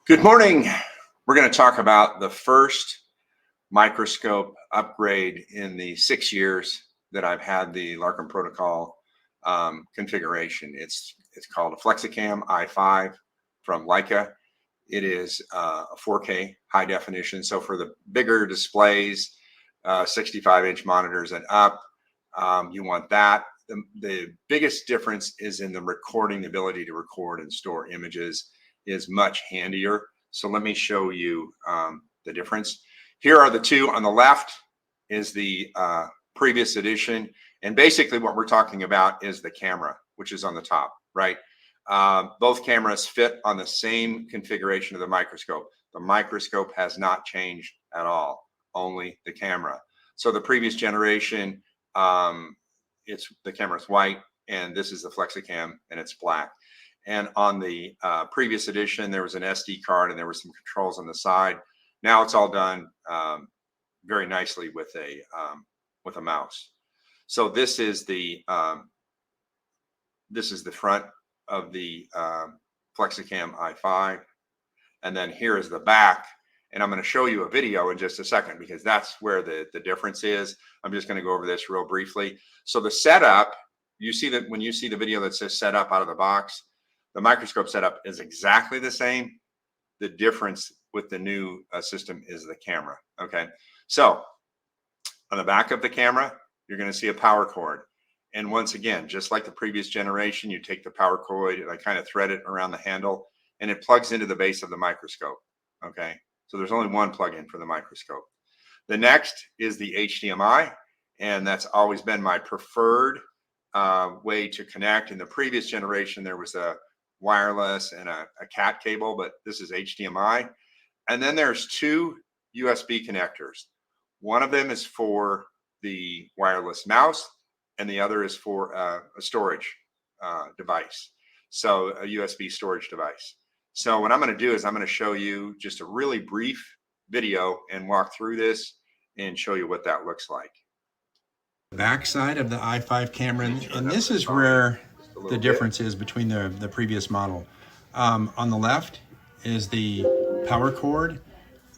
Good morning. We're going to talk about the first microscope upgrade in the 6 years that I've had the Larkin protocol configuration. It's called a Flexicam i5 from Leica. It is a 4K high definition. So for the bigger displays, 65-inch monitors and up, you want that. The biggest difference is in the recording. The ability to record and store images is much handier. So let me show you the difference. Here are the two. On the left is the previous edition. And basically what we're talking about is the camera, which is on the top, right? Both cameras fit on the same configuration of the microscope. The microscope has not changed at all, only the camera. So the previous generation, the camera's white, and this is the Flexicam, and it's black. And on the previous edition, there was an SD card and there were some controls on the side. Now it's all done very nicely with a mouse. So this is the front of the Flexicam i5, and then here is the back. And I'm going to show you a video in just a second because that's where the difference is. I'm just going to go over this real briefly. So the setup, you see that when you see the video that says setup out of the box, the microscope setup is exactly the same. The difference with the new system is the camera. Okay, so on the back of the camera, you're going to see a power cord. And once again, just like the previous generation, you take the power cord and I kind of thread it around the handle and it plugs into the base of the microscope. Okay, so there's only one plug-in for the microscope. The next is the HDMI, and that's always been my preferred way to connect. In the previous generation, there was a wireless and a cat cable, but this is HDMI. And then there's two USB connectors. One of them is for the wireless mouse and the other is for a storage device. So a USB storage device. So what I'm going to do is I'm going to show you just a really brief video and walk through this and show you what that looks like. Back side of the i5 camera, and this is where the difference is between the previous model. On the left is the power cord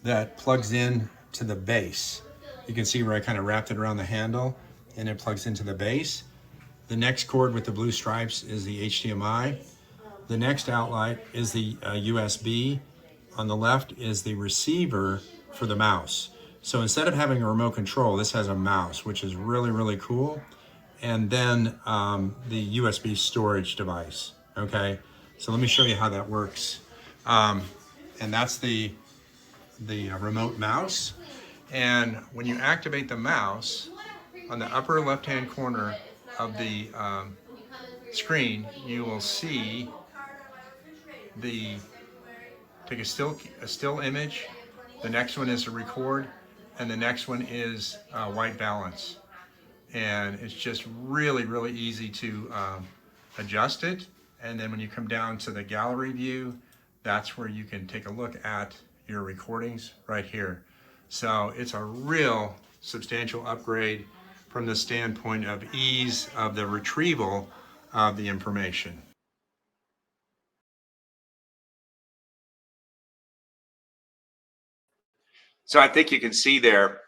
that plugs in to the base. You can see where I kind of wrapped it around the handle and it plugs into the base. The next cord with the blue stripes is the HDMI. The next outlet is the USB. On the left is the receiver for the mouse. So instead of having a remote control, this has a mouse, which is really, really cool. And then the USB storage device, okay? So let me show you how that works. And that's the remote mouse. And when you activate the mouse, on the upper left-hand corner of the screen, you will see take a still image. The next one is a record, and the next one is white balance. And it's just really, really easy to adjust it. And then when you come down to the gallery view, that's where you can take a look at your recordings right here. So it's a real substantial upgrade from the standpoint of ease of the retrieval of the information. So I think you can see there,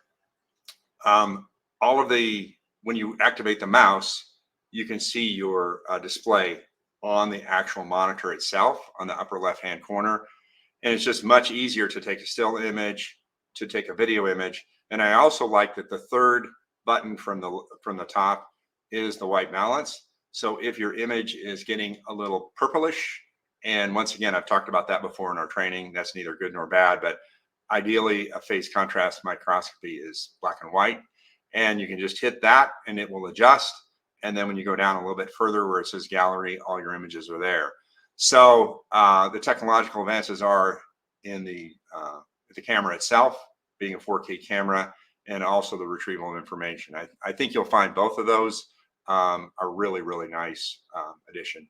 when you activate the mouse, you can see your display on the actual monitor itself on the upper left-hand corner. And it's just much easier to take a still image, to take a video image. And I also like that the third button from the top is the white balance. So if your image is getting a little purplish, and once again, I've talked about that before in our training, that's neither good nor bad, but ideally a phase contrast microscopy is black and white. And you can just hit that and it will adjust. And then when you go down a little bit further where it says gallery, all your images are there. So the technological advances are in the camera itself, being a 4K camera, and also the retrieval of information. I think you'll find both of those are really, really nice addition.